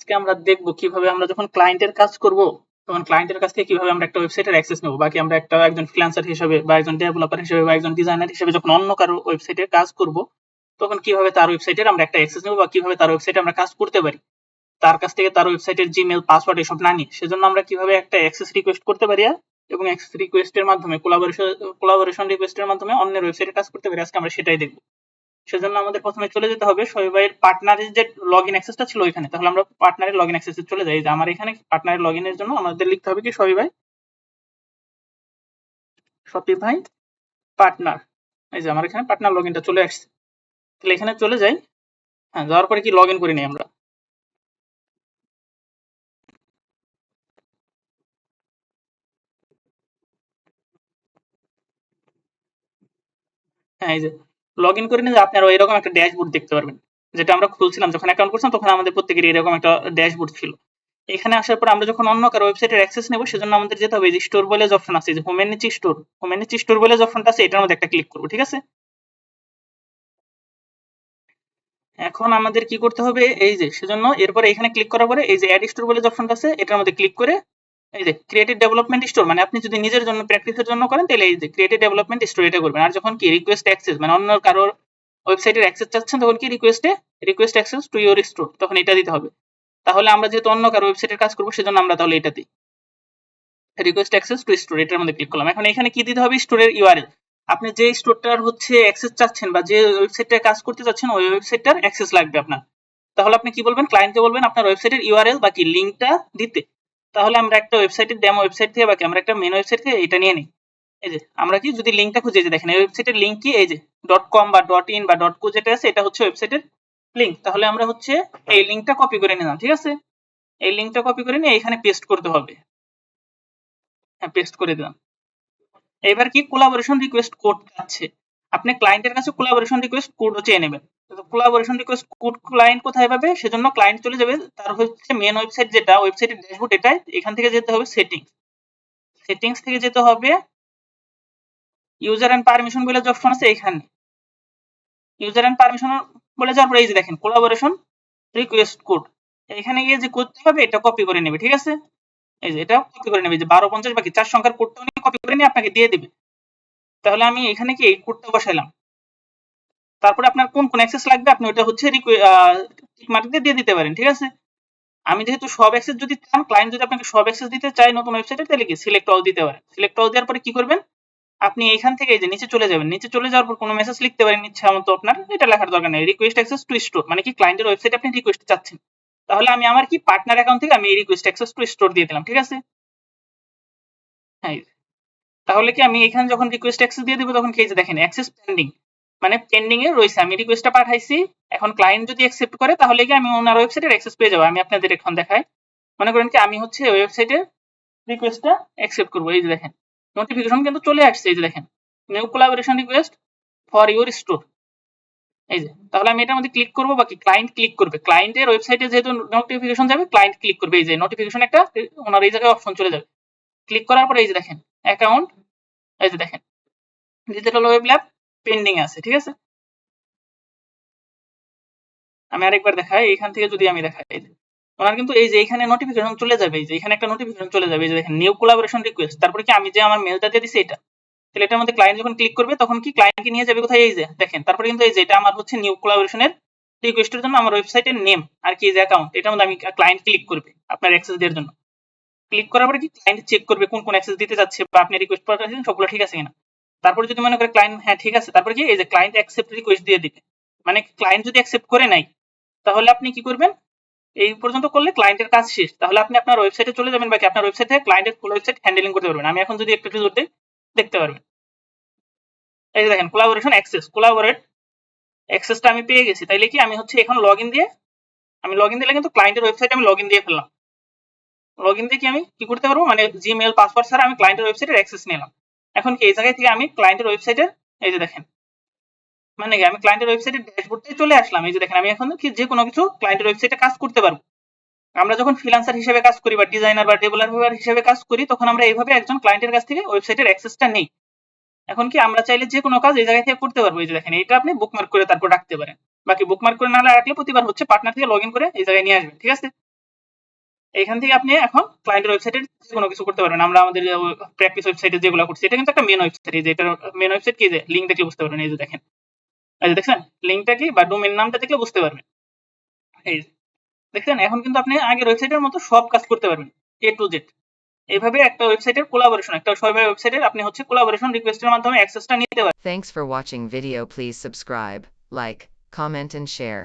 আজকে আমরা দেখব কিভাবে আমরা যখন ক্লায়েন্টের কাজ করব তখন ক্লায়েন্টের কাছ থেকে কিভাবে আমরা একটা ওয়েবসাইটের অ্যাক্সেস নেব, বাকি আমরা একজন ফ্রিল্যান্সার হিসেবে বা একজন ডেভেলপার হিসেবে বা একজন ডিজাইনার হিসেবে যখন অন্য কারো ওয়েবসাইটে কাজ করব তখন কিভাবে তার ওয়েবসাইটের আমরা একটা অ্যাক্সেস নেব বা কিভাবে তার ওয়েবসাইটে আমরা কাজ করতে পারি তার কাছ থেকে তার ওয়েবসাইটের জিমেল পাসওয়ার্ড এসব না নিয়ে। সেজন্য আমরা কিভাবে একটা অ্যাক্সেস রিকোয়েস্ট করতে পারি এবং অ্যাক্সেস রিকোয়েস্টের মাধ্যমে কোলাবোরেশন রিকোয়েস্টের মাধ্যমে অন্যের ওয়েবসাইটে কাজ করতে পারি, আজকে আমরা সেটাই দেখব। সেজন্য আমাদের প্রথমে চলে যেতে হবে শফিক ভাইয়ের পার্টনারের যে লগইন অ্যাক্সেসটা ছিল ওইখানে। তাহলে আমরা পার্টনারের লগইন অ্যাক্সেসে চলে যাই। যে আমার এখানে পার্টনারের লগইনের জন্য আমাদের লিখতে হবে কি শফিক ভাই পার্টনার। এই যে আমার এখানে পার্টনার লগইনটা চলে আসছে। তাহলে এখানে চলে যাই। হ্যাঁ, যাওয়ার পরে কি লগইন করে নিই আমরা। হ্যাঁ, এই যে লগইন করে নিলে আপনারা এরকম একটা ড্যাশবোর্ড দেখতে পারবেন, যেটা আমরা খুলছিলাম যখন অ্যাকাউন্ট করছিলাম তখন আমাদের প্রত্যেকেরই এরকম একটা ড্যাশবোর্ড ছিল। এখানে আসার পর আমরা যখন অন্য কারো ওয়েবসাইটের অ্যাক্সেস নেব সেজন্য আমাদের যেতে হবে যে স্টোর বলে যে অপশন আছে, যে হোমের নিচে স্টোর বলে যে অপশনটা আছে এটার মধ্যে একটা ক্লিক করব, ঠিক আছে। এখন আমাদের কি করতে হবে, এই যে সেজন্য এরপরে এখানে ক্লিক করার পরে এই যে অ্যাড স্টোর বলে যে অপশনটা আছে এটার মধ্যে ক্লিক করে এই যে ক্রিয়েটিভ ডেভেলপমেন্ট স্টোর, মানে আপনি যদি নিজের জন্য প্র্যাকটিসের জন্য করেন তাহলে এই যে ক্রিয়েটিভ ডেভেলপমেন্ট স্টোর এটা করবেন। আর যখন কি রিকোয়েস্ট অ্যাক্সেস মানে অন্য কারোর ওয়েবসাইটের অ্যাক্সেস চাচ্ছেন তখন কি request access to your store, তখন এটা দিতে হবে। তাহলে আমরা যেহেতু অন্য কারো ওয়েবসাইটের কাজ করবো সেজন্য আমরা তাহলে এটা দিই, রিকোয়েস্ট অ্যাক্সেস টু স্টোর এটার মধ্যে ক্লিক করলাম। এখন এখানে কি দিতে হবে, স্টোরের ইউআরএল। আপনি যে স্টোরটার হচ্ছে অ্যাক্সেস চাচ্ছেন বা যে ওয়েবসাইটটায় কাজ করতে চাচ্ছেন ওই ওয়েবসাইটটার অ্যাক্সেস লাগবে আপনার। তাহলে আপনি কি বলবেন, ক্লায়েন্টকে বলবেন আপনার ওয়েবসাইটের ইউআরএল বা কি লিঙ্কটা দিতে। তাহলে আমরা একটা ওয়েবসাইটের ডেমো ওয়েবসাইট থেকে বাকি আমরা একটা মেন ওয়েবসাইট থেকে এটা নিয়ে নিই। এই যে আমরা কি যদি লিঙ্কটা খুঁজে যে দেখেন এই ওয়েবসাইটের লিঙ্ক কি, এই যে .com বা .in বা .co যেটা আছে এটা হচ্ছে ওয়েবসাইটের লিঙ্ক। তাহলে আমরা হচ্ছে এই লিঙ্কটা কপি করে নিলাম, ঠিক আছে। এই লিঙ্কটা কপি করে নিয়ে এখানে পেস্ট করতে হবে। হ্যাঁ, পেস্ট করে দিলাম। এবার কি কোলাবোরেশন রিকোয়েস্ট কোড আছে, আপনি ক্লায়েন্টের কাছে কোলাবোরেশন রিকোয়েস্ট কোডও চেয়ে নেবেন। তো কোলাবোরেশন রিকোয়েস্ট কোড ক্লায়েন্ট কোথায় পাবে, সেজন্য ক্লায়েন্ট চলে যাবে তার হচ্ছে মেন ওয়েবসাইট যেটা ওয়েবসাইটের ড্যাশবোর্ড এটাই, এখান থেকে যেতে হবে সেটিংস থেকে যেতে হবে ইউজার এন্ড পারমিশন বলে যে অপশন আছে এখানে। ইউজার এন্ড পারমিশন বলে যাওয়ার পরে এই যে দেখেন কোলাবোরেশন রিকোয়েস্ট কোড, এখানে গিয়ে যে করতে হবে এটা কপি করে নেবে, ঠিক আছে। এই যে এটা কপি করে নেবে, যে 1250 বাকি 4 সংখ্যার কোডটা উনি কপি করে নিয়ে আপনাকে দিয়ে দিবে। তাহলে আমি এখানে কি এই কোডটা বসাইলাম, তারপরে আপনার কোন কোন অ্যাক্সেস লাগবে আপনি ওটা হচ্ছে টিক মার্ক দিয়ে দিতে পারেন, ঠিক আছে। আমি যেহেতু সব অ্যাক্সেস যদি চান, ক্লায়েন্ট যদি আপনাকে সব অ্যাক্সেস দিতে চায় নতুন ওয়েবসাইটে তাহলে কি সিলেক্ট অল দিতে পারেন। সিলেক্ট অল দেওয়ার পরে কি করবেন, আপনি এইখান থেকে এই যে নিচে চলে যাবেন, নিচে চলে যাওয়ার পর কোনো মেসেজ লিখতে পারেন ইচ্ছা মতো, আপনার এটা লেখার দরকার নেই। রিকোয়েস্ট অ্যাক্সেস টু স্টোর মানে কি ক্লায়েন্টের ওয়েবসাইটে আপনি রিকোয়েস্ট চাচ্ছেন, তাহলে আমি আমার কি পার্টনার অ্যাকাউন্ট থেকে আমি এই রিকোয়েস্ট অ্যাক্সেস টু স্টোর দিয়ে দিলাম, ঠিক আছে। হ্যাঁ, তাহলে কি আমি এখানে যখন রিকোয়েস্ট অ্যাক্সেস দিয়ে দিব তখন কি যে দেখেন অ্যাক্সেস পেন্ডিং, মানে পেন্ডিং এ রয়েছে, আমি রিকোয়েস্টটা পাঠাইছি, এখন ক্লায়েন্ট যদি অ্যাকসেপ্ট করে তাহলে কি আমি ওনার ওয়েবসাইটের অ্যাক্সেস পেয়ে যাবো। আমি আপনাদের এখন দেখাই, মনে করেন কি আমি হচ্ছে ওয়েবসাইটে রিকোয়েস্টটা অ্যাকসেপ্ট করবো, এই যে দেখেন নোটিফিকেশন কিন্তু চলে আসছে, এই যে দেখেন new collaboration request for your store. এই যে তাহলে আমি এটার মধ্যে ক্লিক করবো, বাকি ক্লায়েন্ট ক্লিক করবে, ক্লায়েন্টের ওয়েবসাইটে যেহেতু নোটিফিকেশন যাবে ক্লায়েন্ট ক্লিক করবে, এই যে নোটিফিকেশন একটা ওনার এই জায়গায় অপশন চলে যাবে। ক্লিক করার পরে এই যে দেখেন অ্যাকাউন্ট, এই যে দেখেন ডিজিটাল ওয়েব ল্যাব পেন্ডিং আছে, ঠিক আছে। আমি আরেকবার দেখাই, এখান থেকে যদি আমি দেখাই ওনার কিন্তু এই যে এখানে নোটিফিকেশন চলে যাবে, এই যে এখানে একটা নোটিফিকেশন চলে যাবে, এই যে দেখেন নিউ কোলাবোরেশন রিকোয়েস্ট, তারপরে কি আমি যে আমার মেলটা দিয়ে দিছি এটা, তাহলে এটার মধ্যে ক্লায়েন্ট যখন ক্লিক করবে তখন কি ক্লায়েন্টকে নিয়ে যাবে কোথায়, এই যে দেখেন তারপরে কিন্তু এই যে এটা আমার হচ্ছে নিউ কোলাবোরেশনের রিকোয়েস্টের জন্য আমার ওয়েবসাইটের নেম আর কি যে অ্যাকাউন্ট, এটার মধ্যে আমি ক্লায়েন্ট ক্লিক করবে আপনার অ্যাক্সেস দেওয়ার জন্য। ক্লিক করার পরে কি ক্লায়েন্ট চেক করবে কোন কোন অ্যাক্সেস দিতে যাচ্ছে বা আপনি রিকোয়েস্ট পাঠাচ্ছেন সবগুলো ঠিক আছে কিনা। তারপরে যদি মনে করে ক্লায়েন্ট হ্যাঁ ঠিক আছে, তারপরে কি এই যে ক্লায়েন্ট অ্যাকসেপ্ট রিকোয়েস্ট দিয়ে দিবে, মানে ক্লায়েন্ট যদি অ্যাকসেপ্ট করে নাই তাহলে আপনি কি করবেন, এই পর্যন্ত করলে ক্লায়েন্টের কাজ শেষ। তাহলে আপনি আপনার ওয়েবসাইটে চলে যাবেন, বাকি আপনার ওয়েবসাইট থেকে ক্লায়েন্টের ফুল ওয়েবসাইট হ্যান্ডেলিং করতে পারবেন। আমি এখন যদি একটু জোর দিই দেখতে পারবেন, এই যে দেখেন কোলাবোরেশন অ্যাক্সেস, কোলাবোরেট অ্যাক্সেসটা আমি পেয়ে গেছি। তাইলে কি আমি হচ্ছে এখন লগইন দিয়ে, আমি লগইন দিলে কিন্তু ক্লায়েন্টের ওয়েবসাইটে আমি লগইন দিয়ে ফেললাম। লগইন দিয়ে কি আমি কি করতে পারবো, মানে জিমেল পাসওয়ার্ড ছাড়া আমি ক্লায়েন্টের ওয়েবসাইটের অ্যাক্সেস নিলাম। এখন কি এই জায়গায় থেকে আমি ক্লায়েন্টের ওয়েবসাইটের এই যে দেখেন মানে কি আমি ক্লায়েন্টের ওয়েবসাইটের ড্যাশবোর্ডে চলে আসলাম, এই যে দেখেন আমি এখন কি যে কোনো কিছু ক্লায়েন্টের ওয়েবসাইটে কাজ করতে পারবো। আমরা যখন ফ্রিল্যান্সার হিসেবে কাজ করি বা ডিজাইনার বা ডেভেলপার হিসেবে কাজ করি তখন আমরা এইভাবে একজন ক্লায়েন্টের কাছ থেকে ওয়েবসাইটের অ্যাক্সেসটা নেই। এখন কি আমরা চাইলে যে কোনো কাজ এই জায়গা থেকে করতে পারবো, এই যে দেখেন এটা আপনি বুকমার্ক করে তারপর রাখতে পারেন, বাকি বুকমার্ক করে না রাখলে প্রতিবার হচ্ছে পার্টনার থেকে লগইন করে এই জায়গায় নিয়ে আসবেন, ঠিক আছে। এখান থেকে আপনি এখন ক্লায়েন্টের ওয়েবসাইটে যে কোনো কিছু করতে পারবেন। আমরা আমাদের প্র্যাকটিস ওয়েবসাইটে যেগুলো করছি, এটা কিন্তু একটা মেন ওয়েবসাইট। এই যে এটার মেন ওয়েবসাইট কি, যে লিঙ্ক দেখলে বুঝতে পারবেন। এই যে দেখেন, এই যে দেখছেন লিঙ্কটা কি বা ডোমেইন নামটা দেখলে বুঝতে পারবেন। এই যে দেখছেন, এখন কিন্তু আপনি আগের ওয়েবসাইটের মতো সব কাজ করতে পারবেন A to Z। এইভাবে একটা ওয়েবসাইটের কোলাবোরেশন, একটা সবাই ওয়েবসাইটের আপনি হচ্ছে কোলাবোরেশন রিকোয়েস্টের মাধ্যমে অ্যাক্সেসটা নিতে পারবেন। Thanks for watching video. Please subscribe, like, comment and share.